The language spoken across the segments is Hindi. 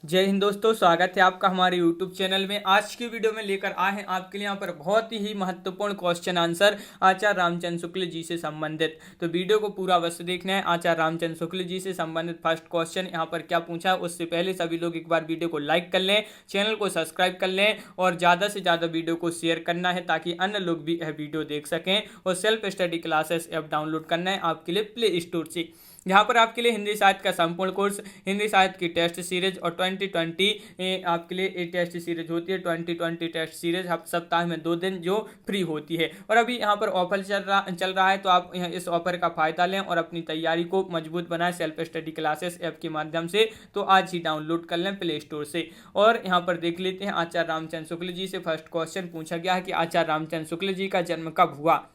जय हिंद दोस्तों, स्वागत है आपका हमारे YouTube चैनल में। आज की वीडियो में लेकर आए हैं आपके लिए यहाँ पर बहुत ही महत्वपूर्ण क्वेश्चन आंसर आचार्य रामचंद्र शुक्ल जी से संबंधित। तो वीडियो को पूरा अवश्य देखना है। आचार्य रामचंद्र शुक्ल जी से संबंधित फर्स्ट क्वेश्चन यहाँ पर क्या पूछा है, उससे पहले सभी लोग एक बार वीडियो को लाइक कर लें, चैनल को सब्सक्राइब कर लें और ज़्यादा से ज़्यादा वीडियो को शेयर करना है ताकि अन्य लोग भी यह वीडियो देख सकें। और self study classes app download करना है आपके लिए प्ले स्टोर से। यहाँ पर आपके लिए हिंदी साहित्य का संपूर्ण कोर्स, हिंदी साहित्य की टेस्ट सीरीज और 2020 आपके लिए एक टेस्ट सीरीज होती है। 2020 टेस्ट सीरीज सप्ताह में 2 दिन जो फ्री होती है। और अभी यहाँ पर ऑफर चल रहा है, तो आप इस ऑफर का फायदा लें और अपनी तैयारी को मजबूत बनाएं सेल्फ स्टडी क्लासेस ऐप के माध्यम से। तो आज ही डाउनलोड कर लें प्ले स्टोर से। और यहाँ पर देख लेते हैं आचार्य रामचंद्र शुक्ल जी से फर्स्ट क्वेश्चन पूछा गया है कि आचार्य रामचंद्र शुक्ल जी का जन्म कब हुआ।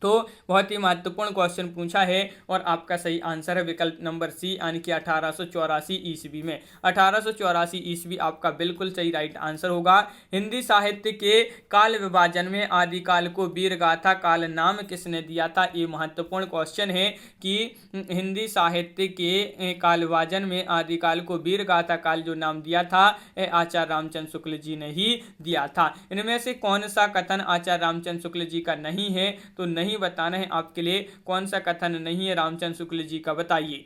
तो बहुत ही महत्वपूर्ण क्वेश्चन पूछा है और आपका सही आंसर है विकल्प नंबर सी, यानी कि 1884 ईस्वी में। 1884 ईस्वी आपका बिल्कुल सही राइट आंसर होगा। हिंदी साहित्य के काल विभाजन में आदिकाल को वीर गाथा काल नाम किसने दिया था। ये महत्वपूर्ण क्वेश्चन है कि हिंदी साहित्य के काल विभाजन में आदिकाल को वीर गाथा काल जो नाम दिया था आचार्य रामचंद्र शुक्ल जी ने ही दिया था। इनमें से कौन सा कथन आचार्य रामचंद्र शुक्ल जी का नहीं है, तो नहीं बताना है आपके लिए कौन सा कथन नहीं है रामचंद्र शुक्ल जी का, बताइए।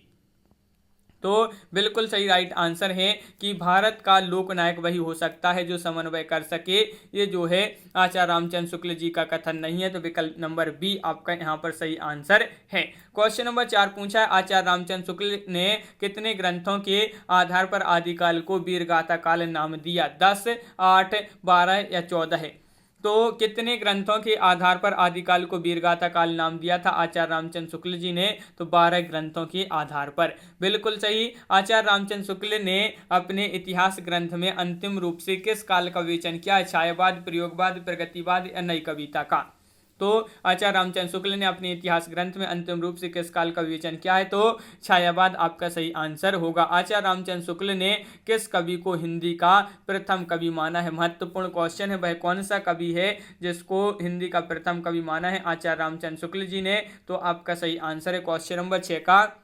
तो बिल्कुल सही राइट आंसर है कि भारत का लोकनायक वही हो सकता है जो समन्वय कर सके। ये जो है आचार्य रामचंद्र शुक्ल जी का कथन नहीं है। तो विकल्प नंबर बी आपका यहाँ पर सही आंसर है। क्वेश्चन नंबर 4 पूछा है आचार्य रामचंद्र शुक्ल ने कितने ग्रंथों के आधार पर आदिकाल को वीरगाथा काल नाम दिया। 10, 8, 12 या 14 है। तो कितने ग्रंथों के आधार पर आदिकाल को वीरगाथा काल नाम दिया था आचार्य रामचंद्र शुक्ल जी ने। तो 12 ग्रंथों के आधार पर। बिल्कुल सही। आचार्य रामचंद्र शुक्ल ने अपने इतिहास ग्रंथ में अंतिम रूप से किस काल का विवेचन किया है। छायावाद, प्रयोगवाद, प्रगतिवाद या नई कविता का। तो आचार्य रामचंद्र शुक्ल ने अपने इतिहास ग्रंथ में अंतिम रूप से किस काल का विवेचन किया है। तो छायावाद आपका सही आंसर होगा। आचार्य रामचंद्र शुक्ल ने किस कवि को हिंदी का प्रथम कवि माना है। महत्वपूर्ण क्वेश्चन है, वह कौन सा कवि है जिसको हिंदी का प्रथम कवि माना है आचार्य रामचंद्र शुक्ल जी ने। तो आपका सही आंसर है क्वेश्चन नंबर 6 का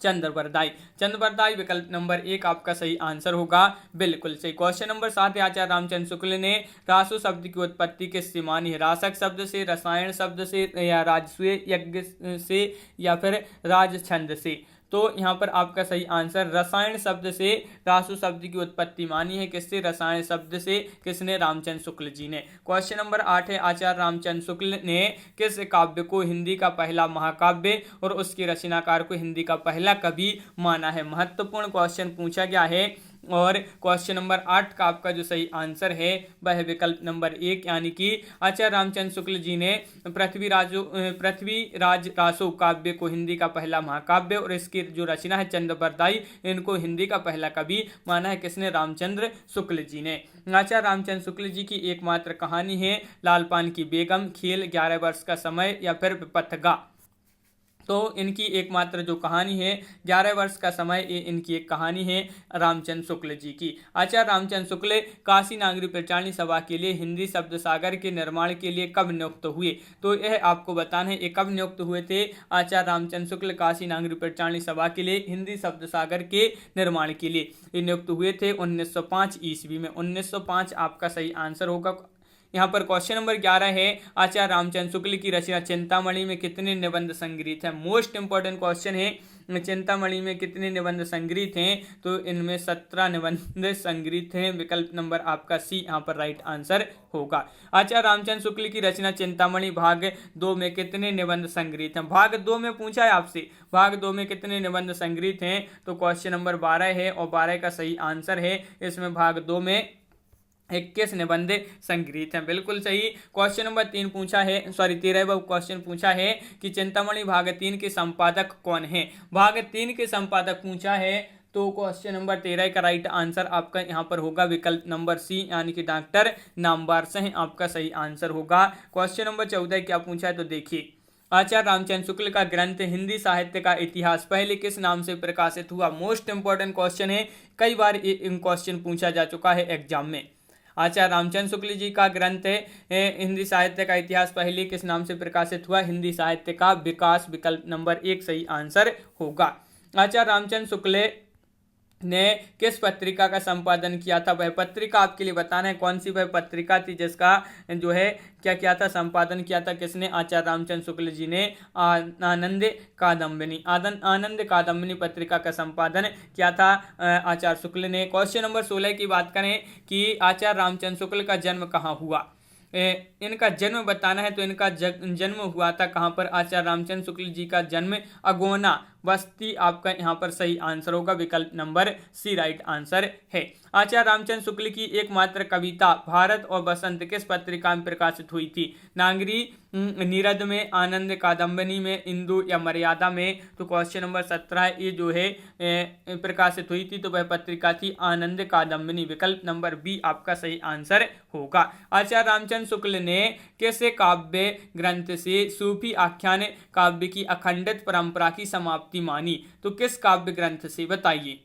चंद्रवरदाई। चंद्रवरदाई विकल्प नंबर 1 आपका सही आंसर होगा। बिल्कुल सही। क्वेश्चन नंबर 7 आचार्य रामचंद्र शुक्ल ने रासु शब्द की उत्पत्ति किससे मानी है। रासक शब्द से, रसायन शब्द से या राजसूय यज्ञ से या फिर राजछंद से। तो यहाँ पर आपका सही आंसर रसायन शब्द से रासु शब्द की उत्पत्ति मानी है। किससे? रसायन शब्द से। किसने? रामचंद्र शुक्ल जी ने। क्वेश्चन नंबर 8 है आचार्य रामचंद्र शुक्ल ने किस काव्य को हिंदी का पहला महाकाव्य और उसके रचनाकार को हिंदी का पहला कवि माना है। महत्वपूर्ण क्वेश्चन पूछा गया है और क्वेश्चन नंबर 8 का आपका जो सही आंसर है वह है विकल्प नंबर 1, यानी कि आचार्य रामचंद्र शुक्ल जी ने पृथ्वीराज रासो काव्य को हिंदी का पहला महाकाव्य और इसकी जो रचना है चंद्रवरदाई, इनको हिंदी का पहला कवि माना है। किसने? रामचंद्र शुक्ल जी ने। आचार्य रामचंद्र शुक्ल जी की एकमात्र कहानी है लालपान की बेगम, खेल, 11 वर्ष का समय या फिर विपथगा। तो इनकी एकमात्र जो कहानी है 11 वर्ष का समय, ये इनकी एक कहानी है रामचंद्र शुक्ल जी की। आचार्य रामचंद्र शुक्ल काशी नागरी प्रचारणी सभा के लिए हिंदी शब्द सागर के निर्माण के लिए कब नियुक्त हुए। तो यह आपको बताना है ये कब नियुक्त हुए थे। आचार्य रामचंद्र शुक्ल काशी नागरी प्रचारणी सभा के लिए हिंदी शब्द सागर के निर्माण के लिए नियुक्त हुए थे 1905 ईस्वी में। 1905 आपका सही आंसर होगा। यहाँ पर क्वेश्चन नंबर 11 है आचार्य रामचंद्र शुक्ल की रचना चिंतामणि में कितने निबंध संग्रहित हैं। मोस्ट इंपॉर्टेंट क्वेश्चन है, चिंतामणि में कितने निबंध संग्रहित हैं। तो इनमें 17 निबंध संग्रहित हैं। विकल्प नंबर आपका सी यहाँ पर राइट आंसर होगा। आचार्य रामचंद्र शुक्ल की रचना चिंतामणि भाग 2 में कितने निबंध संग्रहित हैं। भाग 2 में पूछा है आपसे, भाग 2 में कितने निबंध संग्रहित हैं। तो क्वेश्चन नंबर 12 है और 12 का सही आंसर है। इसमें भाग 2 में 21 निबंध संग्रहित हैं। बिल्कुल सही। क्वेश्चन नंबर 3 पूछा है, 13वां क्वेश्चन पूछा है कि चिंतामणि भाग 3 के संपादक कौन है। भाग 3 के संपादक पूछा है। तो क्वेश्चन नंबर 13 का राइट आंसर आपका यहाँ पर होगा विकल्प नंबर सी, यानी कि डॉक्टर नामवर सिंह आपका सही आंसर होगा। क्वेश्चन नंबर 14 क्या पूछा है, तो देखिए आचार्य रामचंद्र शुक्ल का ग्रंथ हिंदी साहित्य का इतिहास पहले किस नाम से प्रकाशित हुआ। मोस्ट इंपॉर्टेंट क्वेश्चन है, कई बार ये क्वेश्चन पूछा जा चुका है एग्जाम में। आचार्य रामचंद्र शुक्ल जी का ग्रंथ हिंदी साहित्य का इतिहास पहले किस नाम से प्रकाशित हुआ। हिंदी साहित्य का विकास। विकल्प नंबर 1 सही आंसर होगा। आचार्य रामचंद्र शुक्ल ने किस पत्रिका का संपादन किया था। वह पत्रिका आपके लिए बताना है कौन सी वह पत्रिका थी जिसका जो है क्या किया था, संपादन किया था किसने, आचार्य रामचंद्र शुक्ल जी ने आनंद कादम्बिनी पत्रिका का संपादन किया था आचार्य शुक्ल ने। क्वेश्चन नंबर 16 की बात करें कि आचार्य रामचंद्र शुक्ल का जन्म कहाँ हुआ। इनका जन्म बताना है, तो इनका जन्म हुआ था कहाँ पर, आचार्य रामचंद्र शुक्ल जी का जन्म अगोना बस्ती आपका यहाँ पर सही आंसर होगा, विकल्प नंबर सी राइट आंसर है। आचार्य रामचंद्र शुक्ल की एकमात्र कविता भारत और बसंत किस पत्रिका में प्रकाशित हुई थी। नागरी, नीरद में, आनंद कादम्बिनी में, इंदु या मर्यादा में। तो क्वेश्चन नंबर 17 ये जो है प्रकाशित हुई थी, तो वह पत्रिका थी आनंद कादम्बिनी, विकल्प नंबर बी आपका सही आंसर होगा। आचार्य रामचंद्र शुक्ल ने किस काव्य ग्रंथ से सूफी आख्यान काव्य की अखंडित परंपरा की समाप्ति मानी। तो किस काव्य ग्रंथ से, बताइए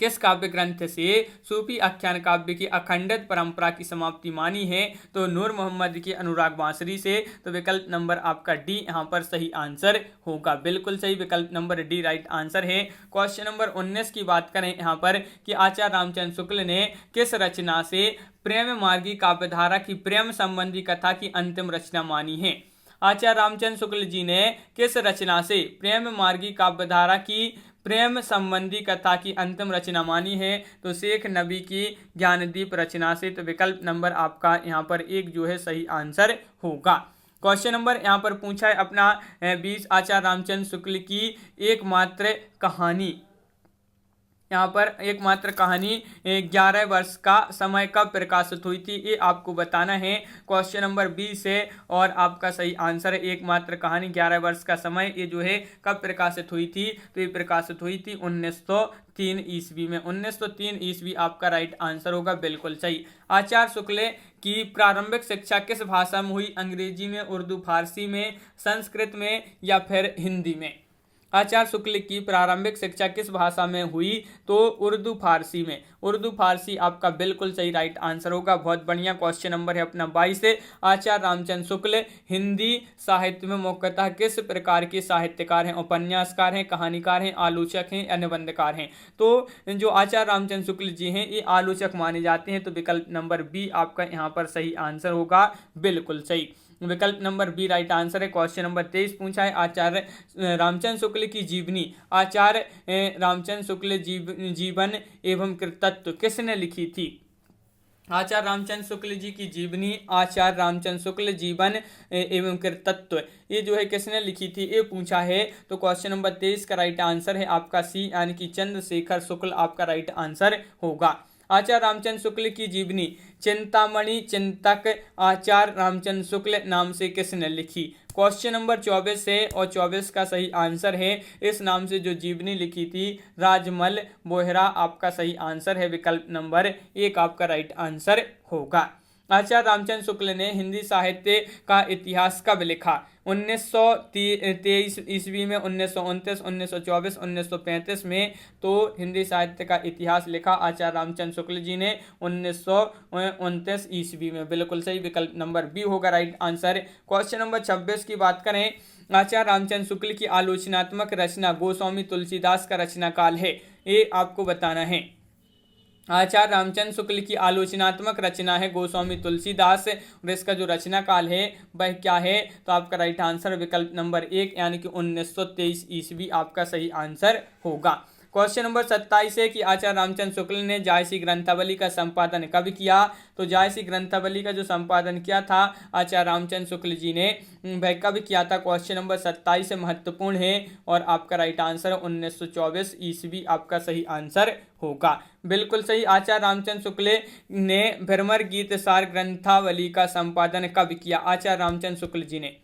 किस काव्य ग्रंथ से सूफी आख्यान काव्य की अखंडित परंपरा की समाप्ति मानी है। तो नूर मोहम्मद की अनुराग बांसुरी से। तो विकल्प नंबर आपका डी यहाँ पर सही आंसर होगा, बिल्कुल सही, विकल्प नंबर डी राइट आंसर है। क्वेश्चन नंबर 19 की बात करें यहाँ पर कि आचार्य रामचंद्र शुक्ल ने किस रचना से प्रेम मार्गी काव्यधारा की प्रेम संबंधी कथा की अंतिम रचना मानी है। आचार्य रामचंद्र शुक्ल जी ने किस रचना से प्रेम मार्गी काव्यधारा की प्रेम संबंधी कथा की अंतिम रचना मानी है। तो शेख नबी की ज्ञानदीप रचना से। तो विकल्प नंबर आपका यहाँ पर एक जो है सही आंसर होगा। क्वेश्चन नंबर यहाँ पर पूछा है अपना 20 आचार्य रामचंद्र शुक्ल की एकमात्र कहानी, यहाँ पर एकमात्र कहानी 11 वर्ष का समय कब प्रकाशित हुई थी, ये आपको बताना है। क्वेश्चन नंबर 20 है और आपका सही आंसर है एकमात्र कहानी 11 वर्ष का समय, ये जो है कब प्रकाशित हुई थी। तो ये प्रकाशित हुई थी 1903 ईस्वी में, 1903 ईस्वी आपका राइट आंसर होगा, बिल्कुल सही। आचार्य शुक्ल की प्रारंभिक शिक्षा किस भाषा में हुई, अंग्रेजी में, उर्दू फारसी में, संस्कृत में या फिर हिंदी में। आचार्य शुक्ल की प्रारंभिक शिक्षा किस भाषा में हुई, तो उर्दू फारसी में, उर्दू फारसी आपका बिल्कुल सही राइट आंसर होगा, बहुत बढ़िया। क्वेश्चन नंबर है अपना 22 से आचार्य रामचंद्र शुक्ल हिंदी साहित्य में मुख्यतः किस प्रकार के साहित्यकार हैं, उपन्यासकार हैं, कहानीकार हैं, आलोचक हैं या निबंधकार हैं। तो जो आचार्य रामचंद्र शुक्ल जी हैं ये आलोचक माने जाते हैं, तो विकल्प नंबर बी आपका यहाँ पर सही आंसर होगा, बिल्कुल सही, विकल्प नंबर बी राइट आंसर है। क्वेश्चन नंबर 23 पूछा है आचार्य रामचंद्र शुक्ल की जीवनी, आचार्य रामचंद्र शुक्ल जीवन एवं कृतित्व किसने लिखी थी। आचार्य रामचंद्र शुक्ल जी की जीवनी, आचार्य रामचंद्र शुक्ल जीवन एवं कृतित्व, ये जो है किसने लिखी थी, ये पूछा है। तो क्वेश्चन नंबर 23 का राइट आंसर है आपका सी, यानी कि चंद्रशेखर शुक्ल आपका राइट आंसर होगा। आचार्य रामचंद्र शुक्ल की जीवनी चिंतामणि चिंतक आचार्य रामचंद्र शुक्ल नाम से किसने लिखी। क्वेश्चन नंबर 24 है और 24 का सही आंसर है, इस नाम से जो जीवनी लिखी थी राजमल बोहरा आपका सही आंसर है, विकल्प नंबर एक आपका राइट आंसर होगा। आचार्य रामचंद्र शुक्ल ने हिंदी साहित्य का इतिहास कब लिखा, 1923 ईस्वी में, 1929, 1924, 1935 में। तो हिंदी साहित्य का इतिहास लिखा आचार्य रामचंद्र शुक्ल जी ने 1929 ईस्वी में, बिल्कुल सही, विकल्प नंबर बी होगा राइट आंसर। क्वेश्चन नंबर 26 की बात करें, आचार्य रामचंद्र शुक्ल की आलोचनात्मक रचना गोस्वामी तुलसीदास का रचना काल है, ये आपको बताना है। आचार्य रामचंद्र शुक्ल की आलोचनात्मक रचना है गोस्वामी तुलसीदास, और इसका जो रचना काल है वह क्या है, तो आपका राइट आंसर विकल्प नंबर एक यानी कि 1923 ईस्वी आपका सही आंसर होगा। क्वेश्चन नंबर 27 है कि आचार्य रामचंद्र शुक्ल ने जायसी ग्रंथावली का संपादन कब किया। तो जायसी ग्रंथावली का जो संपादन किया था आचार्य रामचंद्र शुक्ल जी ने, वह कब किया था। क्वेश्चन नंबर 27 महत्वपूर्ण है और आपका राइट आंसर 1924 ईस्वी आपका सही आंसर होगा, बिल्कुल सही। आचार्य रामचंद्र शुक्ल ने भ्रमर गीत सार ग्रंथावली का संपादन कब किया। आचार्य रामचंद्र शुक्ल जी ने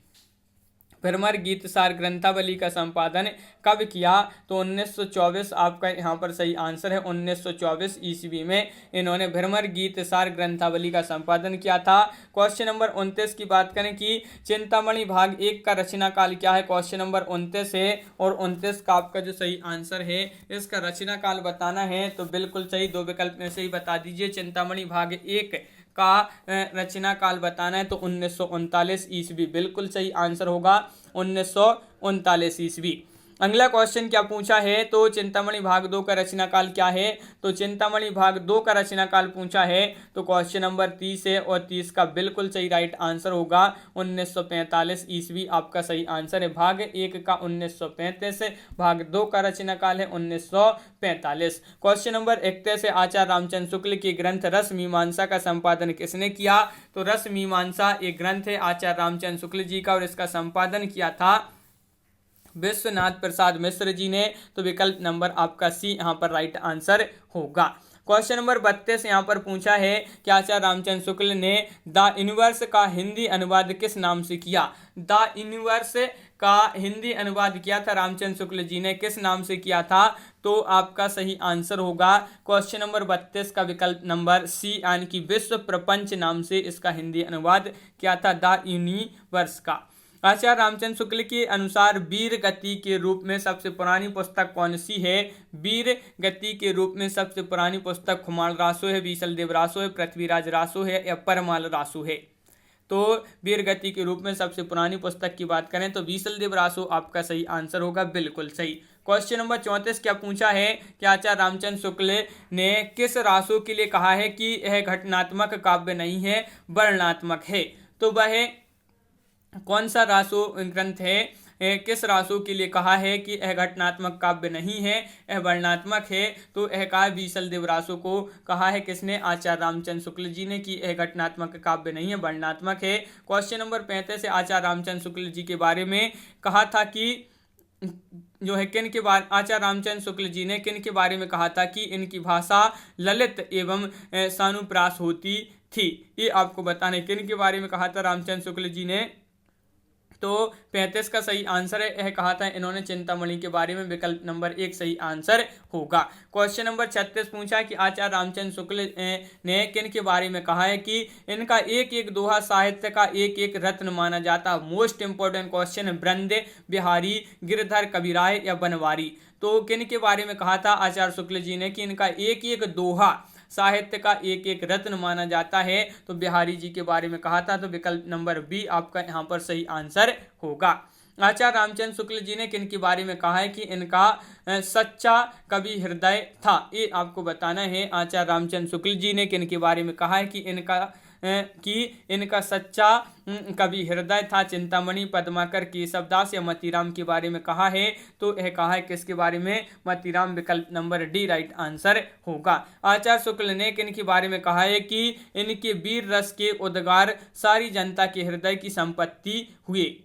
भ्रमर गीत सार ग्रंथावली का संपादन कब किया, तो 1924 आपका यहाँ पर सही आंसर है, 1924 ईस्वी में इन्होंने भ्रमर गीत सार ग्रंथावली का संपादन किया था। क्वेश्चन नंबर 29 की बात करें कि चिंतामणि भाग 1 का रचना काल क्या है। क्वेश्चन नंबर 29 है और 29 का आपका जो सही आंसर है, इसका रचना काल बताना है, तो बिल्कुल सही, दो विकल्प में से ही बता दीजिए। चिंतामणि भाग 1 का रचना काल बताना है, तो 1939 ईस्वी, बिल्कुल सही आंसर होगा 1939 ईस्वी। अगला क्वेश्चन क्या पूछा है, तो चिंतामणि भाग 2 का रचनाकाल क्या है, तो चिंतामणि भाग 2 का रचनाकाल पूछा है तो क्वेश्चन नंबर 30 है और 30 का बिल्कुल सही राइट आंसर होगा 1945 ईस्वी आपका सही आंसर है। भाग 1 का 1935, भाग 2 का रचनाकाल है 1945। क्वेश्चन नंबर 31 है, आचार्य रामचंद्र शुक्ल के ग्रंथ रस मीमांसा का संपादन किसने किया, तो रस मीमांसा एक ग्रंथ है आचार्य रामचंद्र शुक्ल जी का और इसका संपादन किया था विश्वनाथ प्रसाद मिश्र जी ने। तो विकल्प नंबर आपका सी यहाँ पर राइट आंसर होगा। क्वेश्चन नंबर 32 यहाँ पर पूछा है कि आचार्य रामचंद्र शुक्ल ने द यूनिवर्स का हिंदी अनुवाद किस नाम से किया, द यूनिवर्स का हिंदी अनुवाद किया था रामचंद्र शुक्ल जी ने, किस नाम से किया था, तो आपका सही आंसर होगा क्वेश्चन नंबर 32 का विकल्प नंबर सी यानी कि विश्व प्रपंच नाम से इसका हिंदी अनुवाद किया था द यूनिवर्स का। आचार्य रामचंद्र शुक्ल के अनुसार वीर गति के रूप में सबसे पुरानी पुस्तक कौन सी है, वीर गति के रूप में सबसे पुरानी पुस्तक खुमाण रासो है, बीसलदेव रासो है, पृथ्वीराज रासो है या परमाल रासो है। तो वीर गति के रूप में सबसे पुरानी पुस्तक की बात करें तो बीसलदेव रासो आपका सही आंसर होगा, बिल्कुल सही। क्वेश्चन नंबर 34 क्या पूछा है कि आचार्य रामचंद्र शुक्ल ने किस रासो के लिए कहा है कि यह घटनात्मक काव्य नहीं है वर्णनात्मक है, तो वह कौन सा रासो ग्रंथ है, किस रासो के लिए कहा है कि यह घटनात्मक काव्य नहीं है यह वर्णनात्मक है, तो यह काव्य बीसलदेव रासो को कहा है किसने, आचार्य रामचंद्र शुक्ल जी ने, कि यह घटनात्मक काव्य नहीं है वर्णनात्मक है। क्वेश्चन नंबर 35 से आचार्य रामचंद्र शुक्ल जी के बारे में कहा था कि जो है किन के बारे, आचार्य रामचंद्र शुक्ल जी ने किन के बारे में कहा था कि इनकी भाषा ललित एवं सानुप्रास होती थी, ये आपको बताना है किन के बारे में कहा था रामचंद्र शुक्ल जी ने, तो 35 का सही आंसर है, यह कहा था इन्होंने चिंतामणि के बारे में, विकल्प नंबर 1 सही आंसर होगा। क्वेश्चन नंबर 36 पूछा कि आचार्य रामचंद्र शुक्ल ने किन के बारे में कहा है कि इनका एक एक दोहा साहित्य का एक एक रत्न माना जाता। Most important question, Vrinde, Bihari, Girdhar, कबीराय या बनवारी, तो किन के बारे में कहा था आचार्य शुक्ल जी ने कि इनका एक एक दोहा साहित्य का एक एक रत्न माना जाता है, तो बिहारी जी के बारे में कहा था, तो विकल्प नंबर बी आपका यहाँ पर सही आंसर होगा। आचार्य रामचंद्र शुक्ल जी ने किन के बारे में कहा है कि इनका सच्चा कवि हृदय था, ये आपको बताना है आचार्य रामचंद्र शुक्ल जी ने किन के बारे में कहा है कि इनका सच्चा कवि हृदय था। चिंतामणि, पद्माकर, केशवदास या मतीराम के बारे में कहा है, तो यह कहा है किसके बारे में, मतीराम, विकल्प नंबर डी राइट आंसर होगा। आचार्य शुक्ल ने किन के बारे में कहा है कि इनके वीर रस के उद्गार सारी जनता के हृदय की संपत्ति हुए,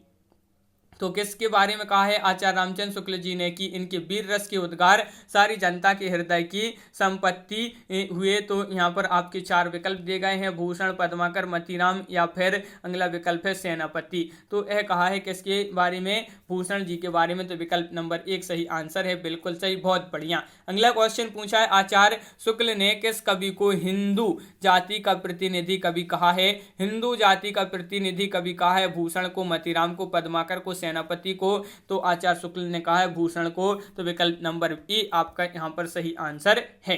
तो किसके बारे में कहा है आचार्य रामचंद्र शुक्ल जी ने कि इनके वीर रस के उद्गार सारी जनता के हृदय की संपत्ति हुए, तो यहाँ पर आपके 4 विकल्प दिए गए हैं, भूषण, पद्माकर, मतीराम या फिर अगला विकल्प है सेनापति, तो यह कहा है किसके बारे में, भूषण जी के बारे में, तो विकल्प नंबर 1 सही आंसर है, बिल्कुल सही, बहुत बढ़िया। अगला क्वेश्चन पूछा है आचार्य शुक्ल ने किस कवि को हिंदू जाति का प्रतिनिधि कवि कहा है, हिंदू जाति का प्रतिनिधि कवि कहा है भूषण को, मतीराम को, पद्माकर को, सेनापति को, तो आचार्य शुक्ल ने कहा है भूषण को, तो विकल्प नंबर ए आपका यहाँ पर सही आंसर है।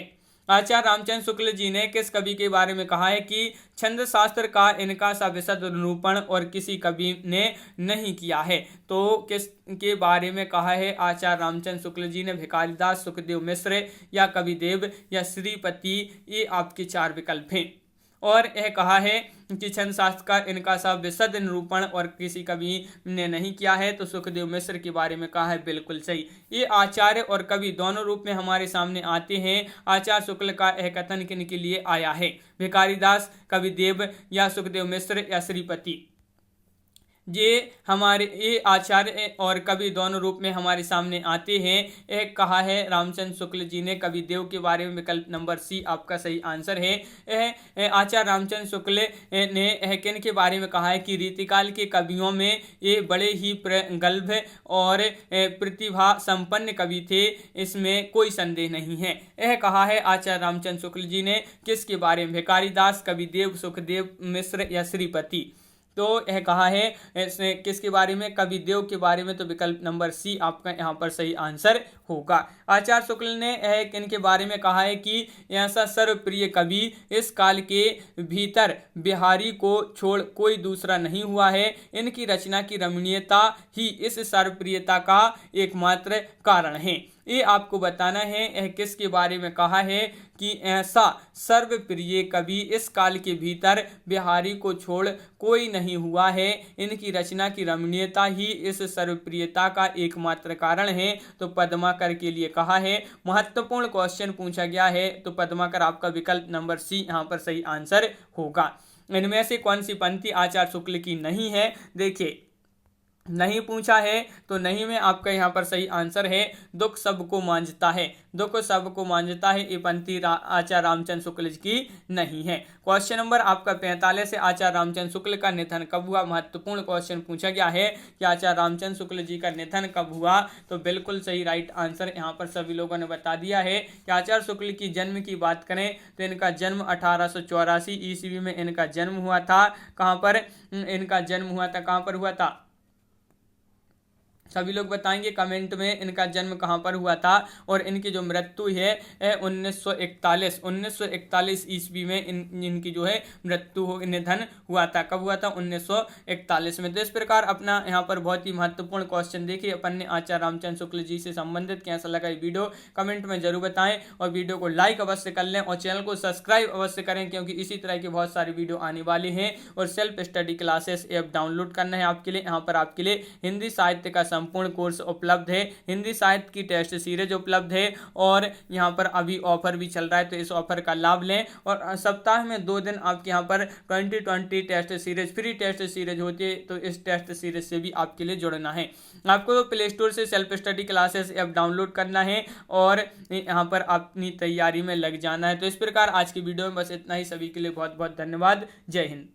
आचार्य रामचंद्र शुक्ल जी ने किस कवि के बारे में कहा है कि छंद शास्त्र का इनका सा विशद निरूपण और किसी कवि ने नहीं किया है, तो किस के बारे में कहा है आचार्य रामचंद्र शुक्ल जी ने, भिखारीदास, सुखदेव मिश्र या कविदेव या श्रीपति, ये आपके 4 विकल्प हैं। और यह कहा है कि छंद शास्त्र का इनका सा विशद निरूपण और किसी कवि ने नहीं किया है, तो सुखदेव मिश्र के बारे में कहा है, बिल्कुल सही। ये आचार्य और कवि दोनों रूप में हमारे सामने आते हैं। आचार्य शुक्ल का यह कथन किन के लिए आया है, भिखारीदास, कविदेव या सुखदेव मिश्र या श्रीपति, ये आचार्य और कवि दोनों रूप में हमारे सामने आते हैं। एक कहा है रामचंद्र शुक्ल जी ने कविदेव के बारे में, विकल्प नंबर सी आपका सही आंसर है। यह आचार्य रामचंद्र शुक्ल ने यह किन के बारे में कहा है कि रीतिकाल के कवियों में ये बड़े ही प्रगल्भ और प्रतिभा संपन्न कवि थे, इसमें कोई संदेह नहीं है। यह कहा है आचार्य रामचंद्र शुक्ल जी ने किसके बारे में, भिखारीदास, कविदेव, सुखदेव मिश्र या श्रीपति, तो यह कहा है किसके बारे में, कविदेव के बारे में, तो विकल्प नंबर सी आपका यहाँ पर सही आंसर होगा। आचार्य शुक्ल ने इनके बारे में कहा है कि ऐसा सर्वप्रिय कवि इस काल के भीतर बिहारी को छोड़ कोई दूसरा नहीं हुआ है। इनकी रचना की रमणीयता ही इस सर्वप्रियता का एकमात्र कारण है। ये आपको बताना है किसके बारे में कहा है कि ऐसा सर्वप्रिय कवि इस काल के भीतर बिहारी को छोड़ कोई नहीं हुआ है। इनकी रचना की रमणीयता ही इस सर्वप्रियता का एकमात्र कारण है। तो पद्माकर के लिए कहा है। महत्वपूर्ण क्वेश्चन पूछा गया है, तो पद्माकर आपका विकल्प नंबर सी यहाँ पर सही आंसर होगा। इनमें से कौन सी पंक्ति आचार्य शुक्ल की नहीं है? देखिए, नहीं पूछा है तो नहीं में आपका यहाँ पर सही आंसर है दुख सबको मांझता है। दुख सबको मांझता है ये पंक्ति आचार्य रामचंद्र शुक्ल की नहीं है। क्वेश्चन नंबर आपका 45 से आचार्य रामचंद्र शुक्ल का निधन कब हुआ? महत्वपूर्ण क्वेश्चन पूछा गया है कि आचार्य रामचंद्र शुक्ल जी का निधन कब हुआ। तो बिल्कुल सही राइट आंसर यहाँ पर सभी लोगों ने बता दिया है कि आचार्य शुक्ल की जन्म की बात करें तो इनका जन्म 1884 ईस्वी में इनका जन्म हुआ था। कहाँ पर इनका जन्म हुआ था? कहाँ पर हुआ था? सभी लोग बताएंगे कमेंट में इनका जन्म कहाँ पर हुआ था। और इनकी जो मृत्यु है 1941 ईस्वी में इनकी जो है मृत्यु निधन हुआ था। कब हुआ था? 1941 में। तो इस प्रकार अपना यहाँ पर बहुत ही महत्वपूर्ण क्वेश्चन देखिए अपन ने आचार्य रामचंद्र शुक्ल जी से संबंधित। कैसा लगा ये वीडियो कमेंट में जरूर बताएं और वीडियो को लाइक अवश्य कर लें और चैनल को सब्सक्राइब अवश्य करें, क्योंकि इसी तरह के बहुत सारे वीडियो आने वाले हैं। और self study classes app download करना है आपके लिए। यहाँ पर आपके लिए हिंदी साहित्य का संपूर्ण कोर्स उपलब्ध है, हिंदी साहित्य की टेस्ट सीरीज उपलब्ध है और यहाँ पर अभी ऑफर भी चल रहा है, तो इस ऑफर का लाभ लें। और सप्ताह में 2 दिन आपके यहाँ पर 2020 test series free test series होती है, तो इस टेस्ट सीरीज से भी आपके लिए जुड़ना है। आपको तो प्ले स्टोर से self study classes app download करना है और यहाँ पर अपनी तैयारी में लग जाना है। तो इस प्रकार आज की वीडियो में बस इतना ही। सभी के लिए बहुत बहुत धन्यवाद। जय हिंद।